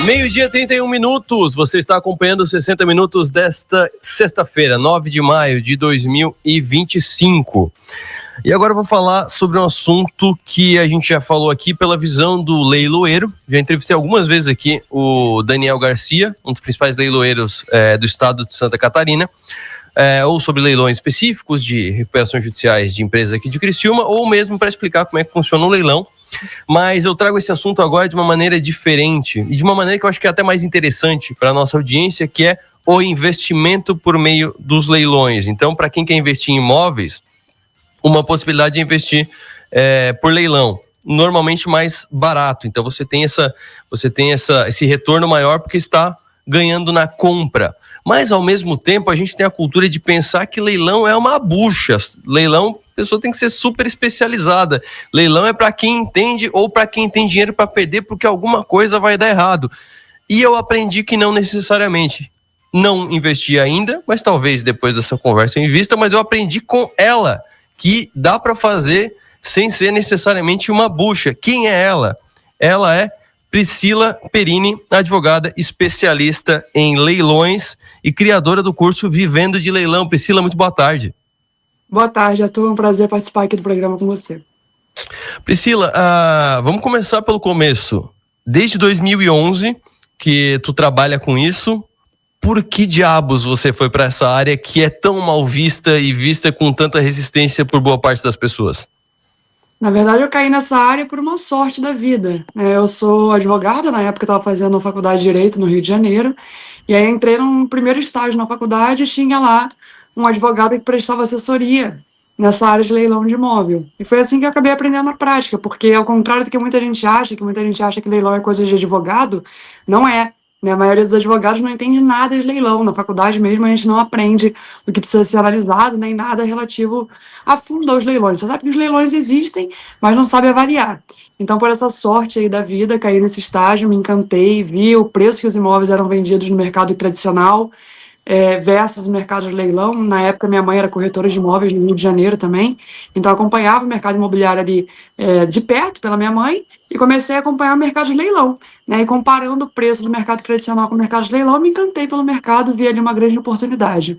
Meio-dia, 31 minutos. Você está acompanhando os 60 minutos desta sexta-feira, 9 de maio de 2025. E agora eu vou falar sobre um assunto que a gente já falou aqui pela visão do leiloeiro. Já entrevistei algumas vezes aqui o Daniel Garcia, um dos principais leiloeiros do estado de Santa Catarina, ou sobre leilões específicos de recuperações judiciais de empresas aqui de Criciúma, ou mesmo para explicar como é que funciona o leilão. Mas eu trago esse assunto agora de uma maneira diferente e de uma maneira que eu acho que é até mais interessante para a nossa audiência, que é o investimento por meio dos leilões. Então, para quem quer investir em imóveis, uma possibilidade de investir por leilão, normalmente mais barato. Então, você tem esse retorno maior porque está ganhando na compra. Mas, ao mesmo tempo, a gente tem a cultura de pensar que leilão é uma bucha. Leilão, a pessoa tem que ser super especializada. Leilão é para quem entende ou para quem tem dinheiro para perder porque alguma coisa vai dar errado. E eu aprendi que não necessariamente. Não investi ainda, mas talvez depois dessa conversa eu invista, mas eu aprendi com ela que dá para fazer sem ser necessariamente uma bucha. Quem é ela? Ela é Priscila Perini, advogada especialista em leilões e criadora do curso Vivendo de Leilão. Priscila, muito boa tarde. Boa tarde, Arthur. É um prazer participar aqui do programa com você. Priscila, vamos começar pelo começo. Desde 2011 que tu trabalha com isso, por que diabos você foi para essa área que é tão mal vista e vista com tanta resistência por boa parte das pessoas? Na verdade, eu caí nessa área por uma sorte da vida. Eu sou advogada, na época eu estava fazendo faculdade de Direito no Rio de Janeiro, e aí entrei num primeiro estágio na faculdade e tinha lá um advogado que prestava assessoria nessa área de leilão de imóvel. E foi assim que eu acabei aprendendo na prática, porque ao contrário do que muita gente acha que leilão é coisa de advogado, não é. A maioria dos advogados não entende nada de leilão. Na faculdade mesmo a gente não aprende o que precisa ser analisado, nem nada relativo a fundo aos leilões. Você sabe que os leilões existem, mas não sabe avaliar. Então, por essa sorte aí da vida, caí nesse estágio, me encantei, vi o preço que os imóveis eram vendidos no mercado tradicional, versus o mercado de leilão. Na época, minha mãe era corretora de imóveis no Rio de Janeiro também, então eu acompanhava o mercado imobiliário ali de perto, pela minha mãe, e comecei a acompanhar o mercado de leilão, né? E comparando o preço do mercado tradicional com o mercado de leilão, me encantei pelo mercado, vi ali uma grande oportunidade.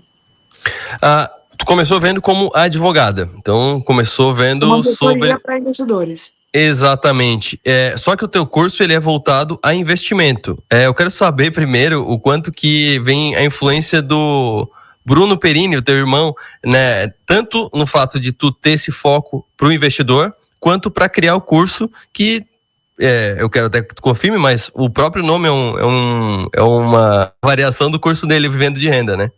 Tu começou vendo como advogada, então começou vendo uma assessoria sobre... para investidores. Exatamente. Só que o teu curso ele é voltado a investimento. Eu quero saber primeiro o quanto que vem a influência do Bruno Perini, o teu irmão, né? Tanto no fato de tu ter esse foco para o investidor, quanto para criar o curso que eu quero até que tu confirme, mas o próprio nome é uma variação do curso dele, Vivendo de Renda, né?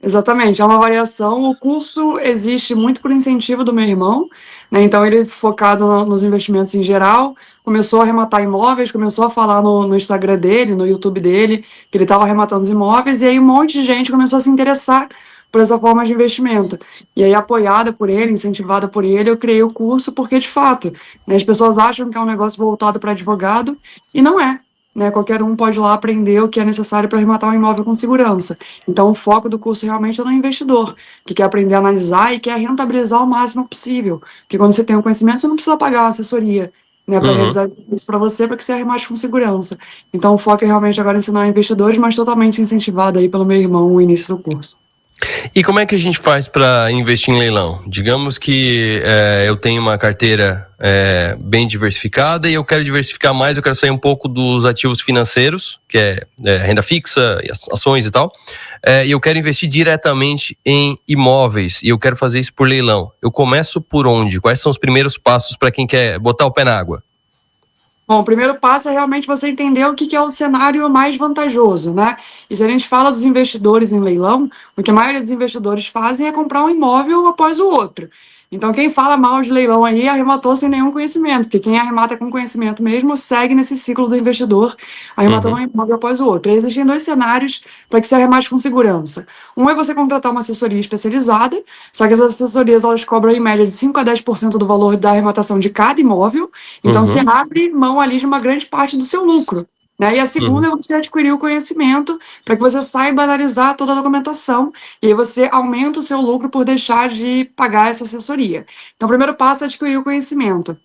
Exatamente, é uma variação. O curso existe muito por incentivo do meu irmão, né? Então ele focado nos investimentos em geral, começou a arrematar imóveis, começou a falar no Instagram dele, no YouTube dele, que ele estava arrematando os imóveis, e aí um monte de gente começou a se interessar por essa forma de investimento. E aí, apoiada por ele, incentivada por ele, eu criei o curso porque, de fato, né, as pessoas acham que é um negócio voltado para advogado, e não é. Né, qualquer um pode ir lá aprender o que é necessário para arrematar um imóvel com segurança. Então, o foco do curso realmente é no investidor, que quer aprender a analisar e quer rentabilizar o máximo possível. Porque quando você tem o conhecimento, você não precisa pagar uma assessoria, né, para realizar isso para você, para que você arremate com segurança. Então, o foco é realmente agora ensinar investidores, mas totalmente incentivado aí pelo meu irmão no início do curso. E como é que a gente faz para investir em leilão? Digamos que eu tenho uma carteira bem diversificada e eu quero diversificar mais, eu quero sair um pouco dos ativos financeiros, que é renda fixa, ações e tal, e eu quero investir diretamente em imóveis e eu quero fazer isso por leilão. Eu começo por onde? Quais são os primeiros passos para quem quer botar o pé na água? Bom, o primeiro passo é realmente você entender o que é o cenário mais vantajoso, né? E se a gente fala dos investidores em leilão, o que a maioria dos investidores fazem é comprar um imóvel após o outro. Então, quem fala mal de leilão aí arrematou sem nenhum conhecimento, porque quem arremata com conhecimento mesmo segue nesse ciclo do investidor, arrematando um imóvel após o outro. E existem dois cenários para que se arremate com segurança. Um é você contratar uma assessoria especializada, só que as assessorias elas cobram em média de 5 a 10% do valor da arrematação de cada imóvel, então você abre mão ali de uma grande parte do seu lucro. Né? E a segunda é você adquirir o conhecimento para que você saiba analisar toda a documentação e aí você aumenta o seu lucro por deixar de pagar essa assessoria. Então, o primeiro passo é adquirir o conhecimento.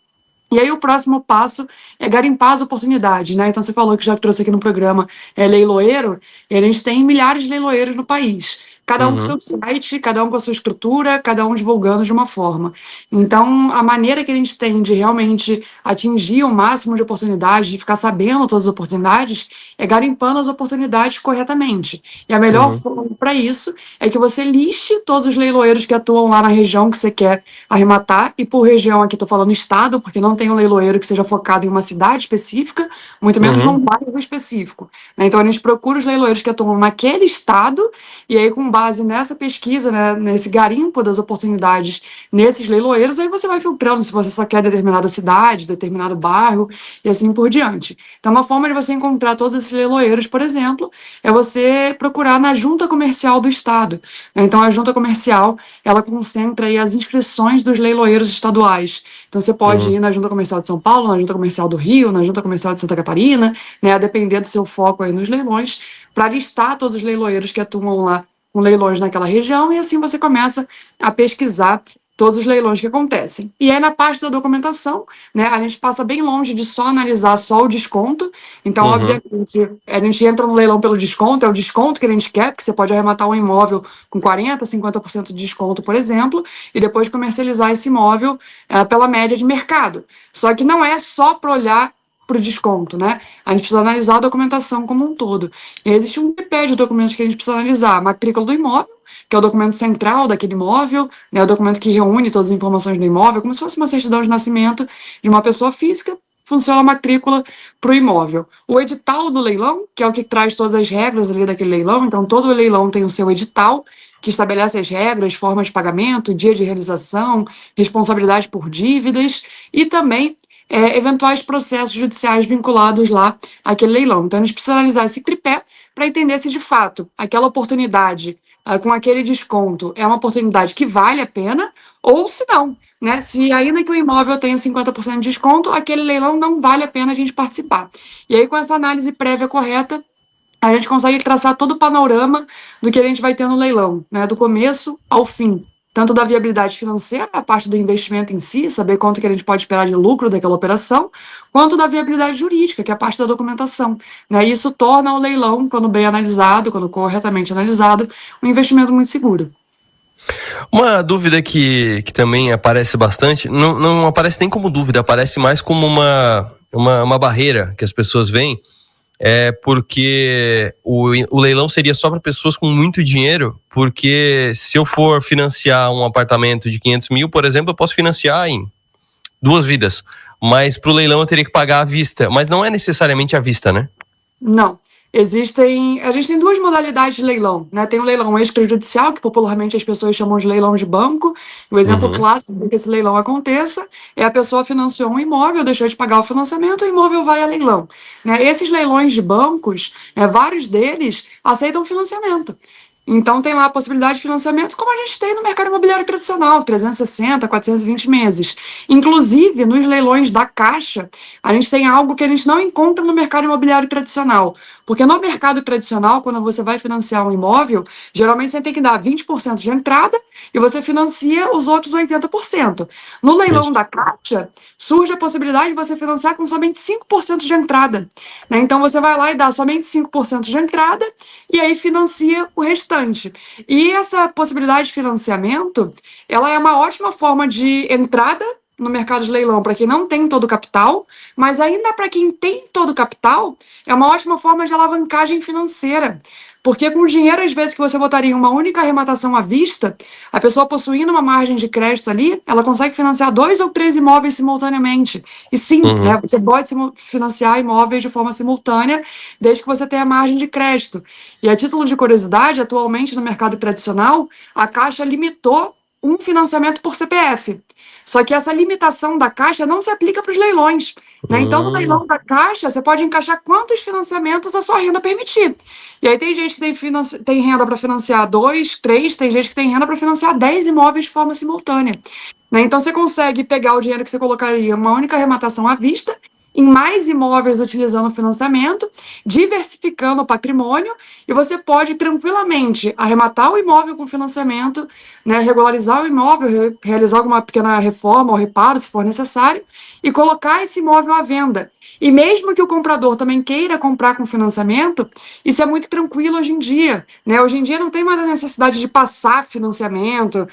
E aí o próximo passo é garimpar as oportunidades, né? Então você falou que já trouxe aqui no programa leiloeiro, e a gente tem milhares de leiloeiros no país. Cada um com Uhum, seu site, cada um com a sua estrutura, cada um divulgando de uma forma. Então, a maneira que a gente tem de realmente atingir o máximo de oportunidades, de ficar sabendo todas as oportunidades, é garimpando as oportunidades corretamente. E a melhor uhum, forma para isso é que você liste todos os leiloeiros que atuam lá na região que você quer arrematar, e por região aqui estou falando estado, porque não tem um leiloeiro que seja focado em uma cidade específica, muito menos num uhum, bairro específico, né? Então a gente procura os leiloeiros que atuam naquele estado, e aí com base nessa pesquisa, né, nesse garimpo das oportunidades nesses leiloeiros, aí você vai filtrando se você só quer determinada cidade, determinado bairro, e assim por diante. Então uma forma de você encontrar todos esses leiloeiros, por exemplo, é você procurar na junta comercial do estado, né? Então a junta comercial, ela concentra aí as inscrições dos leiloeiros estaduais. Então você pode uhum. ir na Junta Comercial de São Paulo, na Junta Comercial do Rio, na Junta Comercial de Santa Catarina, né, a depender do seu foco aí nos leilões, para listar todos os leiloeiros que atuam lá com leilões naquela região, e assim você começa a pesquisar todos os leilões que acontecem. E aí, na parte da documentação, né, a gente passa bem longe de só analisar só o desconto. Então, Uhum. obviamente, a gente entra no leilão pelo desconto, é o desconto que a gente quer, porque você pode arrematar um imóvel com 40%, 50% de desconto, por exemplo, e depois comercializar esse imóvel pela média de mercado. Só que não é só para olhar para o desconto, né? A gente precisa analisar a documentação como um todo. E existe um tripé de documentos que a gente precisa analisar: a matrícula do imóvel, que é o documento central daquele imóvel, né, o documento que reúne todas as informações do imóvel, como se fosse uma certidão de nascimento de uma pessoa física. Funciona a matrícula para o imóvel. O edital do leilão, que é o que traz todas as regras ali daquele leilão, então todo leilão tem o seu edital, que estabelece as regras, formas de pagamento, dia de realização, responsabilidade por dívidas e também eventuais processos judiciais vinculados lá àquele leilão. Então, a gente precisa analisar esse tripé para entender se, de fato, aquela oportunidade com aquele desconto é uma oportunidade que vale a pena ou se não. Né? Se ainda que o imóvel tenha 50% de desconto, aquele leilão não vale a pena a gente participar. E aí, com essa análise prévia correta, a gente consegue traçar todo o panorama do que a gente vai ter no leilão, né, do começo ao fim, tanto da viabilidade financeira, a parte do investimento em si, saber quanto que a gente pode esperar de lucro daquela operação, quanto da viabilidade jurídica, que é a parte da documentação, né? Isso torna o leilão, quando bem analisado, quando corretamente analisado, um investimento muito seguro. Uma dúvida que também aparece bastante, não aparece nem como dúvida, aparece mais como uma barreira que as pessoas veem, é porque o leilão seria só para pessoas com muito dinheiro, porque se eu for financiar um apartamento de 500 mil, por exemplo, eu posso financiar em 2 vidas, mas para o leilão eu teria que pagar à vista, mas não é necessariamente à vista, né? Não. A gente tem duas modalidades de leilão, né? Tem o leilão extrajudicial, que popularmente as pessoas chamam de leilão de banco. O exemplo Uhum, clássico de que esse leilão aconteça é a pessoa financiou um imóvel, deixou de pagar o financiamento, o imóvel vai a leilão. Né? Esses leilões de bancos, vários deles aceitam financiamento. Então, tem lá a possibilidade de financiamento, como a gente tem no mercado imobiliário tradicional, 360, 420 meses. Inclusive, nos leilões da Caixa, a gente tem algo que a gente não encontra no mercado imobiliário tradicional. Porque no mercado tradicional, quando você vai financiar um imóvel, geralmente você tem que dar 20% de entrada e você financia os outros 80%. No leilão isso. da Caixa, surge a possibilidade de você financiar com somente 5% de entrada. Né? Então, você vai lá e dá somente 5% de entrada e aí financia o restante. E essa possibilidade de financiamento, ela é uma ótima forma de entrada no mercado de leilão para quem não tem todo o capital, mas ainda para quem tem todo o capital, é uma ótima forma de alavancagem financeira. Porque com o dinheiro, às vezes, que você botaria em uma única arrematação à vista, a pessoa possuindo uma margem de crédito ali, ela consegue financiar 2 ou 3 imóveis simultaneamente. E sim, Uhum. né, você pode financiar imóveis de forma simultânea, desde que você tenha margem de crédito. E a título de curiosidade, atualmente no mercado tradicional, a Caixa limitou um financiamento por CPF. Só que essa limitação da Caixa não se aplica para os leilões. Né? Então, no Hum, leilão da Caixa, você pode encaixar quantos financiamentos a sua renda permitir. E aí tem gente que tem renda para financiar 2, 3, tem gente que tem renda para financiar 10 imóveis de forma simultânea. Né? Então, você consegue pegar o dinheiro que você colocaria em uma única arrematação à vista em mais imóveis utilizando financiamento, diversificando o patrimônio, e você pode tranquilamente arrematar o imóvel com financiamento, né, regularizar o imóvel, realizar alguma pequena reforma ou reparo, se for necessário, e colocar esse imóvel à venda. E mesmo que o comprador também queira comprar com financiamento, isso é muito tranquilo hoje em dia, né? Hoje em dia não tem mais a necessidade de passar financiamento,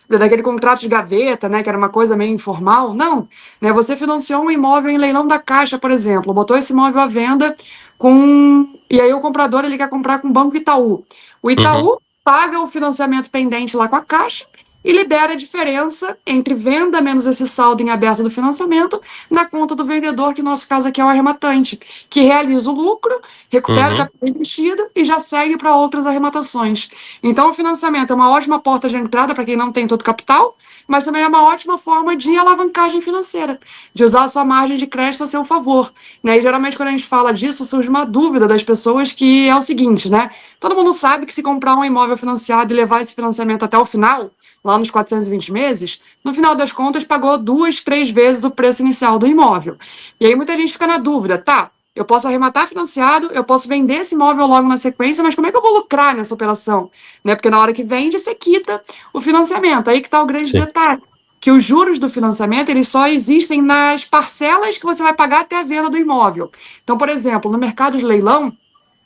daquele contrato de gaveta, né, que era uma coisa meio informal. Não, né? Você financiou um imóvel em leilão da Caixa, por exemplo, botou esse imóvel à venda com... E aí o comprador ele quer comprar com o Banco Itaú. O Uhum. Itaú paga o financiamento pendente lá com a Caixa e libera a diferença entre venda menos esse saldo em aberto do financiamento na conta do vendedor, que no nosso caso aqui é o arrematante, que realiza o lucro, recupera o Uhum. capital investido e já segue para outras arrematações. Então, o financiamento é uma ótima porta de entrada para quem não tem todo o capital, mas também é uma ótima forma de alavancagem financeira, de usar a sua margem de crédito a seu favor, né? E geralmente quando a gente fala disso, surge uma dúvida das pessoas que é o seguinte, né? Todo mundo sabe que se comprar um imóvel financiado e levar esse financiamento até o final, lá nos 420 meses, no final das contas pagou 2, 3 vezes o preço inicial do imóvel. E aí muita gente fica na dúvida, tá? Eu posso arrematar financiado, eu posso vender esse imóvel logo na sequência, mas como é que eu vou lucrar nessa operação? Né? Porque na hora que vende, você quita o financiamento. Aí que está o grande Sim. detalhe, que os juros do financiamento eles só existem nas parcelas que você vai pagar até a venda do imóvel. Então, por exemplo, no mercado de leilão,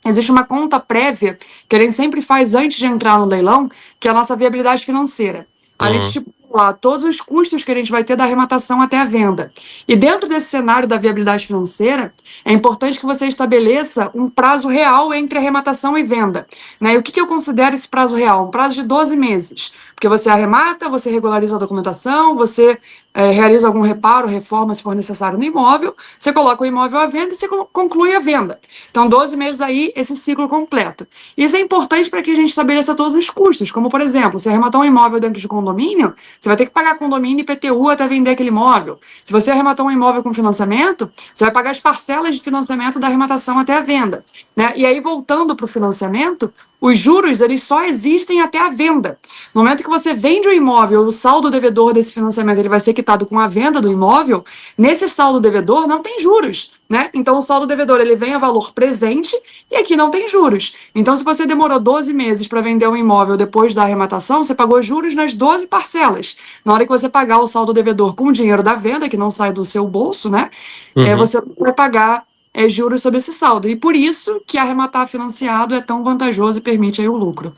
existe uma conta prévia que a gente sempre faz antes de entrar no leilão, que é a nossa viabilidade financeira. A gente Uhum. estipula lá todos os custos que a gente vai ter da arrematação até a venda. E dentro desse cenário da viabilidade financeira, é importante que você estabeleça um prazo real entre arrematação e venda. Né? E o que eu considero esse prazo real? Um prazo de 12 meses. Porque você arremata, você regulariza a documentação, você realiza algum reparo, reforma, se for necessário, no imóvel, você coloca o imóvel à venda e você conclui a venda. Então, 12 meses aí, esse ciclo completo. Isso é importante para que a gente estabeleça todos os custos, como, por exemplo, se arrematar um imóvel dentro de condomínio, você vai ter que pagar condomínio e IPTU até vender aquele imóvel. Se você arrematar um imóvel com financiamento, você vai pagar as parcelas de financiamento da arrematação até a venda. Né? E aí, voltando para o financiamento, os juros eles só existem até a venda. No momento que você vende o imóvel, o saldo devedor desse financiamento ele vai ser quitado com a venda do imóvel. Nesse saldo devedor não tem juros, né? Então o saldo devedor ele vem a valor presente e aqui não tem juros. Então se você demorou 12 meses para vender um imóvel depois da arrematação, você pagou juros nas 12 parcelas. Na hora que você pagar o saldo devedor com o dinheiro da venda, que não sai do seu bolso, né? Uhum. Você vai pagar juros sobre esse saldo. E por isso que arrematar financiado é tão vantajoso e permite aí o lucro.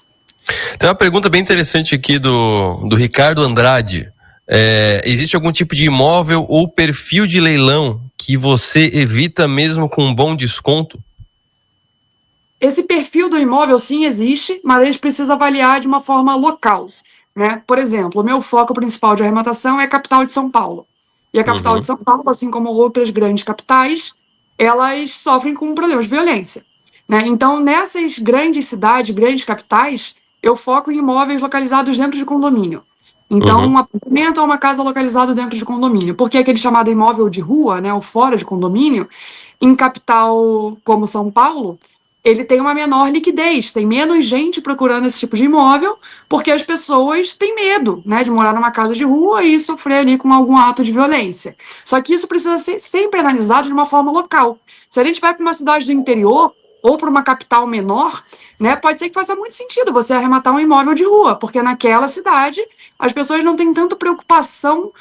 Tem uma pergunta bem interessante aqui do Ricardo Andrade. Existe algum tipo de imóvel ou perfil de leilão que você evita mesmo com um bom desconto? Esse perfil do imóvel, sim, existe, mas a gente precisa avaliar de uma forma local. Né? Por exemplo, o meu foco principal de arrematação é a capital de São Paulo. E a capital de Uhum. São Paulo, assim como outras grandes capitais, elas sofrem com problemas de violência. Né? Então, nessas grandes cidades, grandes capitais, eu foco em imóveis localizados dentro de condomínio. Então, Uhum. um apartamento ou uma casa localizada dentro de condomínio. Porque aquele chamado imóvel de rua, né, ou fora de condomínio, em capital como São Paulo, ele tem uma menor liquidez, tem menos gente procurando esse tipo de imóvel, porque as pessoas têm medo, né, de morar numa casa de rua e sofrer ali com algum ato de violência. Só que isso precisa ser sempre analisado de uma forma local. Se a gente vai para uma cidade do interior ou para uma capital menor, né, pode ser que faça muito sentido você arrematar um imóvel de rua, porque naquela cidade as pessoas não têm tanta preocupação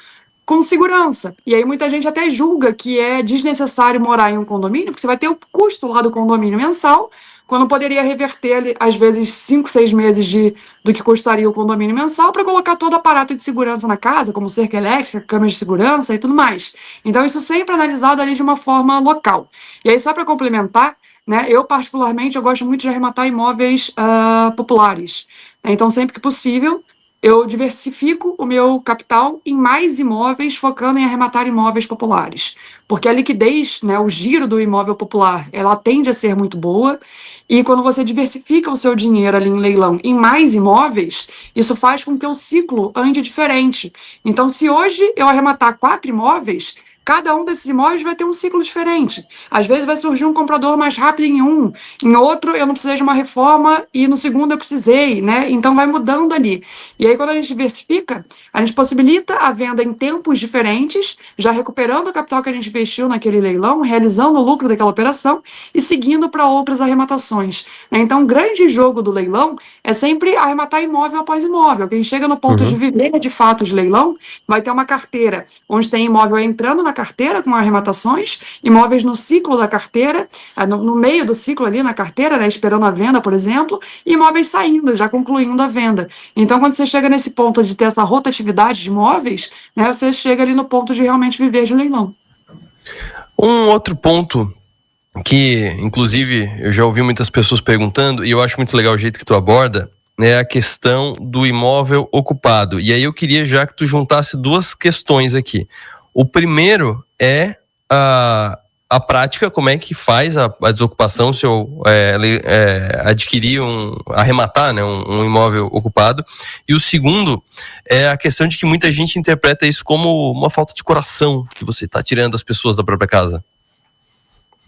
com segurança. E aí muita gente até julga que é desnecessário morar em um condomínio, porque você vai ter o custo lá do condomínio mensal, quando poderia reverter, às vezes, 5, 6 meses do que custaria o condomínio mensal para colocar todo o aparato de segurança na casa, como cerca elétrica, câmeras de segurança e tudo mais. Então, isso sempre analisado ali de uma forma local. E aí, só para complementar, né, eu, particularmente, eu gosto muito de arrematar imóveis populares. Então, sempre que possível, eu diversifico o meu capital em mais imóveis, focando em arrematar imóveis populares. Porque a liquidez, né, o giro do imóvel popular, ela tende a ser muito boa, e quando você diversifica o seu dinheiro ali em leilão em mais imóveis, isso faz com que o ciclo ande diferente. Então, se hoje eu arrematar 4 imóveis, cada um desses imóveis vai ter um ciclo diferente. Às vezes vai surgir um comprador mais rápido em outro eu não precisei de uma reforma e no segundo eu precisei, né? Então vai mudando ali. E aí quando a gente diversifica, a gente possibilita a venda em tempos diferentes, já recuperando o capital que a gente investiu naquele leilão, realizando o lucro daquela operação e seguindo para outras arrematações, né? Então o grande jogo do leilão é sempre arrematar imóvel após imóvel. Quem chega no ponto de viver de fato de leilão vai ter uma carteira onde tem imóvel entrando na carteira com arrematações, imóveis no ciclo da carteira, no meio do ciclo ali na carteira, né, esperando a venda, por exemplo, e imóveis saindo, já concluindo a venda. Então, quando você chega nesse ponto de ter essa rotatividade de imóveis, né, você chega ali no ponto de realmente viver de leilão. Um outro ponto que, inclusive, eu já ouvi muitas pessoas perguntando, e eu acho muito legal o jeito que tu aborda, é a questão do imóvel ocupado. E aí eu queria já que tu juntasse duas questões aqui. O primeiro é a prática, como é que faz a desocupação se eu adquirir arrematar, né, um imóvel ocupado. E o segundo é a questão de que muita gente interpreta isso como uma falta de coração, que você está tirando as pessoas da própria casa.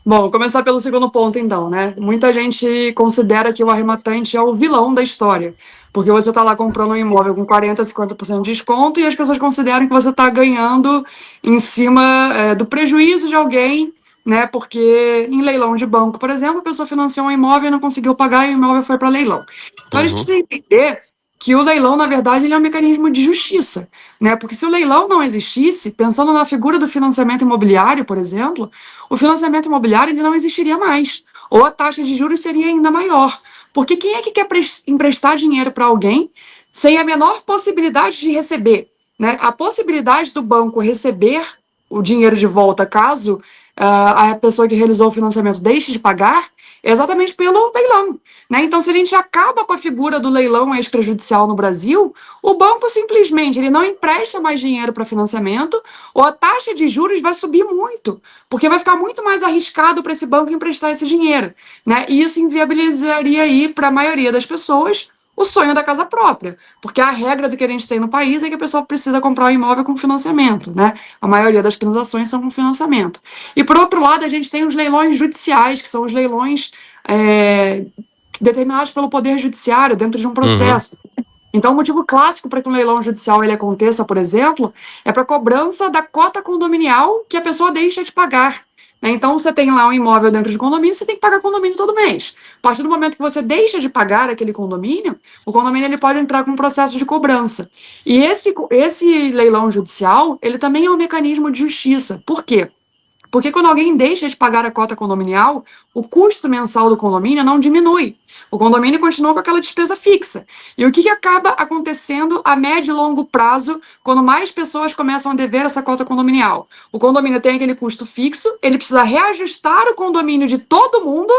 Bom, vou começar pelo segundo ponto, então, né? Muita gente considera que o arrematante é o vilão da história, porque você está lá comprando um imóvel com 40%, 50% de desconto e as pessoas consideram que você está ganhando em cima do prejuízo de alguém, né? Porque em leilão de banco, por exemplo, a pessoa financiou um imóvel e não conseguiu pagar e o imóvel foi para leilão. Então, a gente precisa entender que o leilão, na verdade, ele é um mecanismo de justiça, né? Porque se o leilão não existisse, pensando na figura do financiamento imobiliário, por exemplo, o financiamento imobiliário ele não existiria mais, ou a taxa de juros seria ainda maior. Porque quem é que quer emprestar dinheiro para alguém sem a menor possibilidade de receber, né? A possibilidade do banco receber o dinheiro de volta caso a pessoa que realizou o financiamento deixe de pagar é exatamente pelo leilão, né? Então, se a gente acaba com a figura do leilão extrajudicial no Brasil, o banco simplesmente ele não empresta mais dinheiro para financiamento, ou a taxa de juros vai subir muito, porque vai ficar muito mais arriscado para esse banco emprestar esse dinheiro, né? E isso inviabilizaria aí para a maioria das pessoas o sonho da casa própria, porque a regra do que a gente tem no país é que a pessoa precisa comprar um imóvel com financiamento, né? A maioria das transações são com financiamento. E por outro lado, a gente tem os leilões judiciais, que são os leilões determinados pelo Poder Judiciário dentro de um processo. Então, o motivo clássico para que um leilão judicial ele aconteça, por exemplo, é para cobrança da cota condominial que a pessoa deixa de pagar. Então, você tem lá um imóvel dentro de condomínio, você tem que pagar condomínio todo mês. A partir do momento que você deixa de pagar aquele condomínio, o condomínio ele pode entrar com um processo de cobrança. E esse leilão judicial, ele também é um mecanismo de justiça. Por quê? Porque quando alguém deixa de pagar a cota condominial, o custo mensal do condomínio não diminui. O condomínio continua com aquela despesa fixa. E o que acaba acontecendo a médio e longo prazo, quando mais pessoas começam a dever essa cota condominial? O condomínio tem aquele custo fixo, ele precisa reajustar o condomínio de todo mundo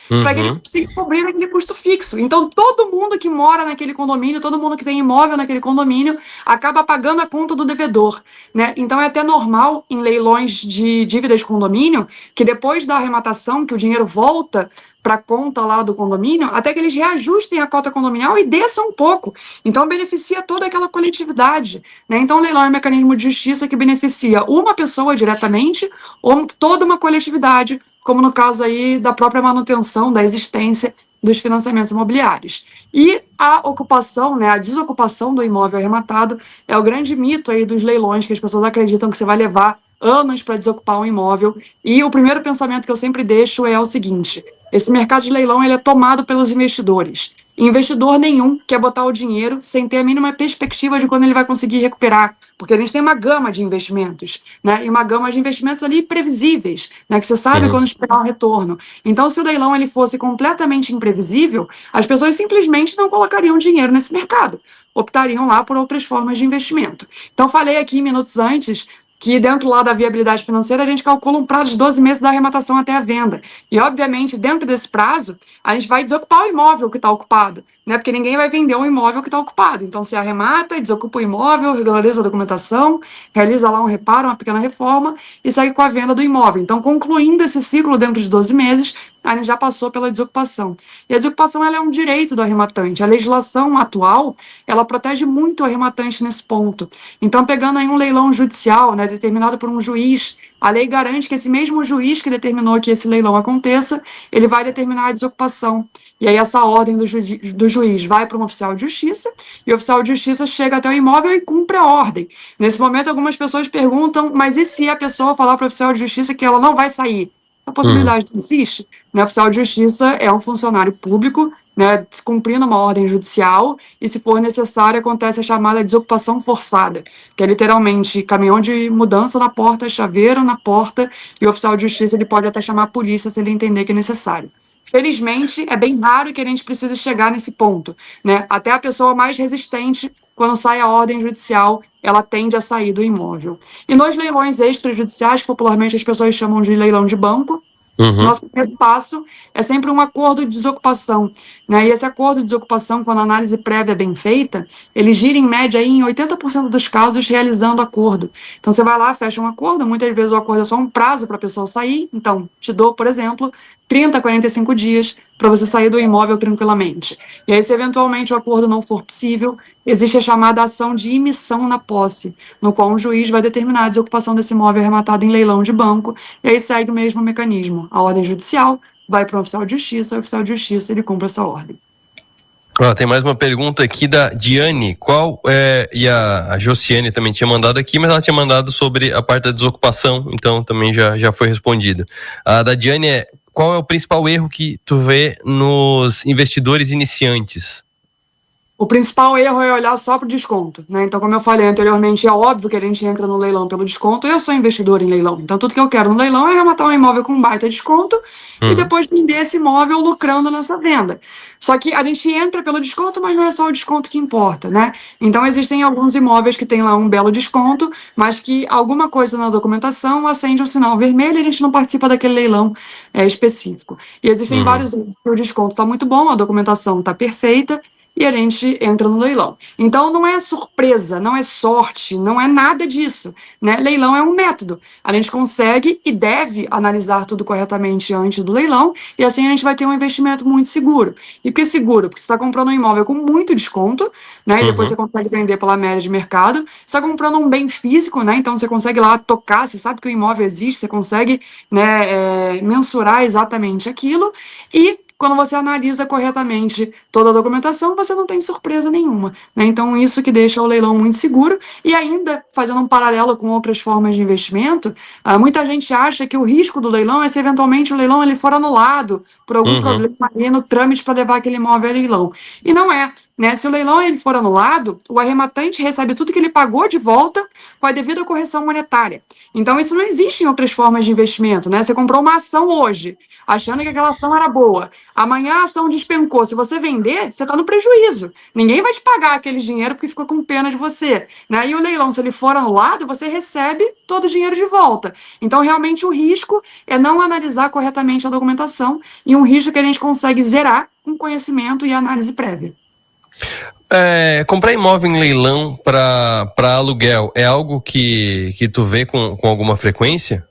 para que ele consiga cobrir aquele custo fixo. Então, todo mundo que mora naquele condomínio, todo mundo que tem imóvel naquele condomínio, acaba pagando a conta do devedor, né? Então, é até normal em leilões de dívidas de condomínio que depois da arrematação, que o dinheiro volta para a conta lá do condomínio, até que eles reajustem a cota condominial e desçam um pouco. Então, beneficia toda aquela coletividade, né? Então, o leilão é um mecanismo de justiça que beneficia uma pessoa diretamente ou toda uma coletividade, como no caso aí da própria manutenção da existência dos financiamentos imobiliários. E a ocupação, né, a desocupação do imóvel arrematado é o grande mito aí dos leilões, que as pessoas acreditam que você vai levar anos para desocupar um imóvel. E o primeiro pensamento que eu sempre deixo é o seguinte: esse mercado de leilão ele é tomado pelos investidores. Investidor nenhum quer botar o dinheiro sem ter a mínima perspectiva de quando ele vai conseguir recuperar, porque a gente tem uma gama de investimentos, né? E uma gama de investimentos ali previsíveis, né? Que você sabe quando esperar um retorno. Então, se o leilão ele fosse completamente imprevisível, as pessoas simplesmente não colocariam dinheiro nesse mercado, optariam lá por outras formas de investimento. Então, falei aqui minutos antes que dentro lá da viabilidade financeira a gente calcula um prazo de 12 meses da arrematação até a venda. E, obviamente, dentro desse prazo, a gente vai desocupar o imóvel que está ocupado, né? Porque ninguém vai vender um imóvel que está ocupado. Então, se arremata, desocupa o imóvel, regulariza a documentação, realiza lá um reparo, uma pequena reforma e segue com a venda do imóvel. Então, concluindo esse ciclo dentro de 12 meses, a gente já passou pela desocupação. E a desocupação ela é um direito do arrematante. A legislação atual, ela protege muito o arrematante nesse ponto. Então, pegando aí um leilão judicial, né, determinado por um juiz, a lei garante que esse mesmo juiz que determinou que esse leilão aconteça, ele vai determinar a desocupação. E aí essa ordem do juiz vai para um oficial de justiça, e o oficial de justiça chega até o imóvel e cumpre a ordem. Nesse momento, algumas pessoas perguntam, mas e se a pessoa falar para o oficial de justiça que ela não vai sair? A possibilidade existe. Né? O oficial de justiça é um funcionário público, né, cumprindo uma ordem judicial, e se for necessário, acontece a chamada desocupação forçada, que é literalmente caminhão de mudança na porta, chaveiro na porta, e o oficial de justiça ele pode até chamar a polícia se ele entender que é necessário. Felizmente, é bem raro que a gente precise chegar nesse ponto, né? Até a pessoa mais resistente, quando sai a ordem judicial, ela tende a sair do imóvel. E nos leilões extrajudiciais, que popularmente as pessoas chamam de leilão de banco, nosso primeiro passo é sempre um acordo de desocupação, né? E esse acordo de desocupação, quando a análise prévia é bem feita, ele gira em média aí, em 80% dos casos realizando acordo. Então você vai lá, fecha um acordo, muitas vezes o acordo é só um prazo para a pessoa sair, então te dou, por exemplo, 30, 45 dias para você sair do imóvel tranquilamente. E aí, se eventualmente o acordo não for possível, existe a chamada ação de imissão na posse, no qual um juiz vai determinar a desocupação desse imóvel arrematado em leilão de banco, e aí segue o mesmo mecanismo. A ordem judicial vai para o oficial de justiça, o oficial de justiça ele cumpre essa ordem. Tem mais uma pergunta aqui da Diane. E a Josiane também tinha mandado aqui, mas ela tinha mandado sobre a parte da desocupação, então também já foi respondida. A da Diane qual é o principal erro que tu vê nos investidores iniciantes? O principal erro é olhar só para o desconto, né? Então, como eu falei anteriormente, é óbvio que a gente entra no leilão pelo desconto. Eu sou investidor em leilão, então tudo que eu quero no leilão é arrematar um imóvel com baita desconto e depois vender esse imóvel lucrando nessa venda. Só que a gente entra pelo desconto, mas não é só o desconto que importa, né? Então, existem alguns imóveis que têm lá um belo desconto, mas que alguma coisa na documentação acende um sinal vermelho e a gente não participa daquele leilão específico. E existem vários que o desconto está muito bom, a documentação está perfeita, e a gente entra no leilão. Então, não é surpresa, não é sorte, não é nada disso, né? Leilão é um método. A gente consegue e deve analisar tudo corretamente antes do leilão, e assim a gente vai ter um investimento muito seguro. E por que seguro? Porque você está comprando um imóvel com muito desconto, né? E depois você consegue vender pela média de mercado. Você está comprando um bem físico, né? Então, você consegue lá tocar, você sabe que o imóvel existe, você consegue, né, mensurar exatamente aquilo, e quando você analisa corretamente toda a documentação, você não tem surpresa nenhuma, né? Então, isso que deixa o leilão muito seguro. E ainda, fazendo um paralelo com outras formas de investimento, muita gente acha que o risco do leilão é se eventualmente o leilão ele for anulado por algum problema ali no trâmite para levar aquele imóvel a leilão. E não é. Né? Se o leilão ele for anulado, o arrematante recebe tudo que ele pagou de volta com a devida correção monetária. Então, isso não existe em outras formas de investimento. Né? Você comprou uma ação hoje, achando que aquela ação era boa. Amanhã a ação despencou. Se você vender, você está no prejuízo. Ninguém vai te pagar aquele dinheiro porque ficou com pena de você. Né? E o leilão, se ele for anulado, você recebe todo o dinheiro de volta. Então, realmente, o risco é não analisar corretamente a documentação e um risco que a gente consegue zerar com conhecimento e análise prévia. Comprar imóvel em leilão para aluguel é algo que tu vê com alguma frequência?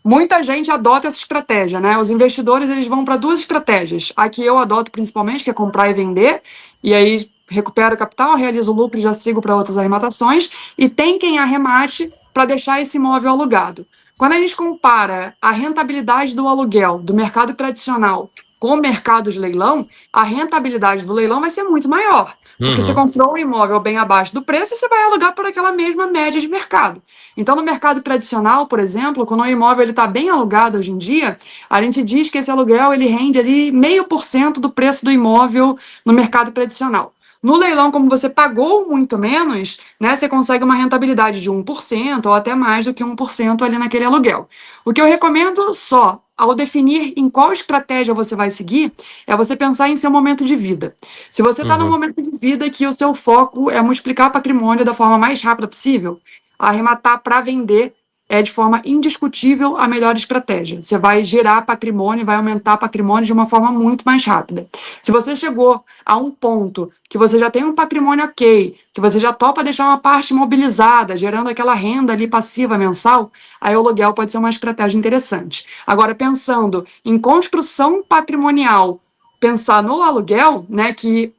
Muita gente adota essa estratégia, né? Os investidores eles vão para duas estratégias. A que eu adoto principalmente, que é comprar e vender, e aí recupero o capital, realizo o lucro e já sigo para outras arrematações. E tem quem arremate para deixar esse imóvel alugado. Quando a gente compara a rentabilidade do aluguel do mercado tradicional com o mercado de leilão, a rentabilidade do leilão vai ser muito maior. Porque você comprou um imóvel bem abaixo do preço e você vai alugar por aquela mesma média de mercado. Então, no mercado tradicional, por exemplo, quando o imóvel está bem alugado hoje em dia, a gente diz que esse aluguel ele rende ali 0,5% do preço do imóvel no mercado tradicional. No leilão, como você pagou muito menos, né, você consegue uma rentabilidade de 1% ou até mais do que 1% ali naquele aluguel. O que eu recomendo só, ao definir em qual estratégia você vai seguir, é você pensar em seu momento de vida. Se você está num momento de vida que o seu foco é multiplicar patrimônio da forma mais rápida possível, arrematar para vender é de forma indiscutível a melhor estratégia. Você vai gerar patrimônio, vai aumentar patrimônio de uma forma muito mais rápida. Se você chegou a um ponto que você já tem um patrimônio ok, que você já topa deixar uma parte imobilizada, gerando aquela renda ali passiva mensal, aí o aluguel pode ser uma estratégia interessante. Agora, pensando em construção patrimonial, pensar no aluguel, né, que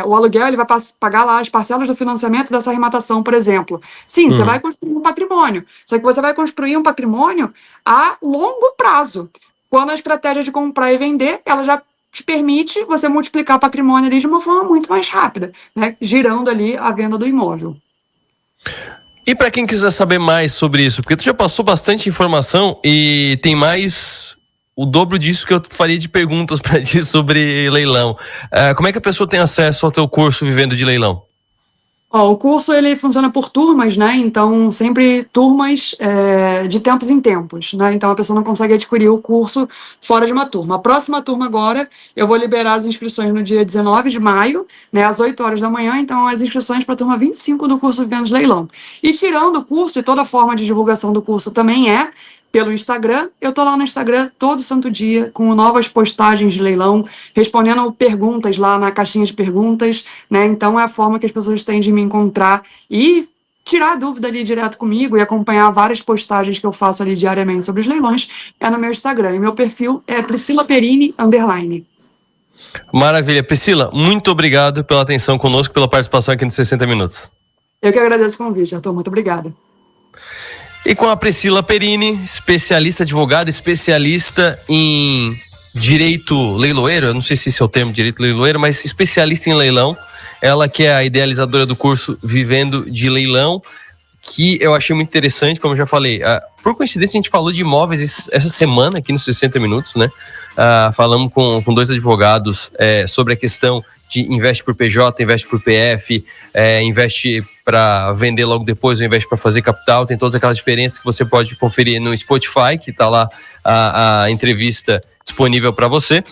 o aluguel ele vai pagar lá as parcelas do financiamento dessa arrematação, por exemplo. Sim, você vai construir um patrimônio, só que você vai construir um patrimônio a longo prazo. Quando a estratégia de comprar e vender, ela já te permite você multiplicar patrimônio ali de uma forma muito mais rápida, né, girando ali a venda do imóvel. E para quem quiser saber mais sobre isso, porque tu já passou bastante informação e tem mais o dobro disso que eu faria de perguntas para ti sobre leilão. Como é que a pessoa tem acesso ao teu curso Vivendo de Leilão? O curso ele funciona por turmas, né? Então, sempre turmas de tempos em tempos, né? Então, a pessoa não consegue adquirir o curso fora de uma turma. A próxima turma agora, eu vou liberar as inscrições no dia 19 de maio, né? Às 8 horas da manhã. Então, as inscrições para a turma 25 do curso Vivendo de Leilão. E tirando o curso, e toda a forma de divulgação do curso também pelo Instagram. Eu tô lá no Instagram todo santo dia, com novas postagens de leilão, respondendo perguntas lá na caixinha de perguntas, né? Então é a forma que as pessoas têm de me encontrar e tirar dúvida ali direto comigo e acompanhar várias postagens que eu faço ali diariamente sobre os leilões, é no meu Instagram. E meu perfil é Priscila Perini _. Maravilha. Priscila, muito obrigado pela atenção conosco, pela participação aqui nos 60 Minutos. Eu que agradeço o convite, Arthur. Muito obrigada. E com a Priscila Perini, especialista advogada, especialista em direito leiloeiro, eu não sei se esse é o termo, direito leiloeiro, mas especialista em leilão. Ela que é a idealizadora do curso Vivendo de Leilão, que eu achei muito interessante, como eu já falei. Por coincidência, a gente falou de imóveis essa semana aqui nos 60 Minutos, né? Falamos com dois advogados sobre a questão de investe por PJ, investe por PF, investe para vender logo depois, ou investe para fazer capital. Tem todas aquelas diferenças que você pode conferir no Spotify, que está lá a entrevista disponível para você.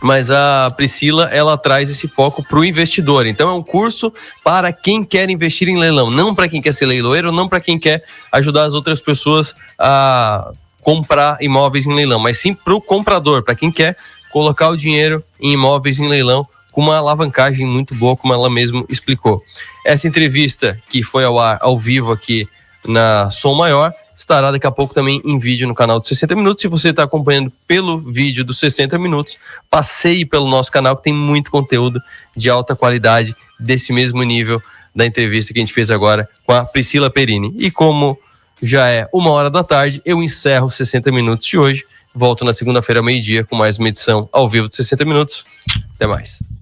Mas a Priscila, ela traz esse foco para o investidor. Então é um curso para quem quer investir em leilão, não para quem quer ser leiloeiro, não para quem quer ajudar as outras pessoas a comprar imóveis em leilão, mas sim para o comprador, para quem quer colocar o dinheiro em imóveis em leilão com uma alavancagem muito boa, como ela mesmo explicou. Essa entrevista que foi ao ar, ao vivo aqui na Som Maior, estará daqui a pouco também em vídeo no canal do 60 Minutos. Se você está acompanhando pelo vídeo dos 60 Minutos, passeie pelo nosso canal, que tem muito conteúdo de alta qualidade, desse mesmo nível da entrevista que a gente fez agora com a Priscila Perini. E como já é 13h, eu encerro os 60 Minutos de hoje. Volto na segunda-feira ao meio-dia com mais uma edição ao vivo de 60 Minutos. Até mais.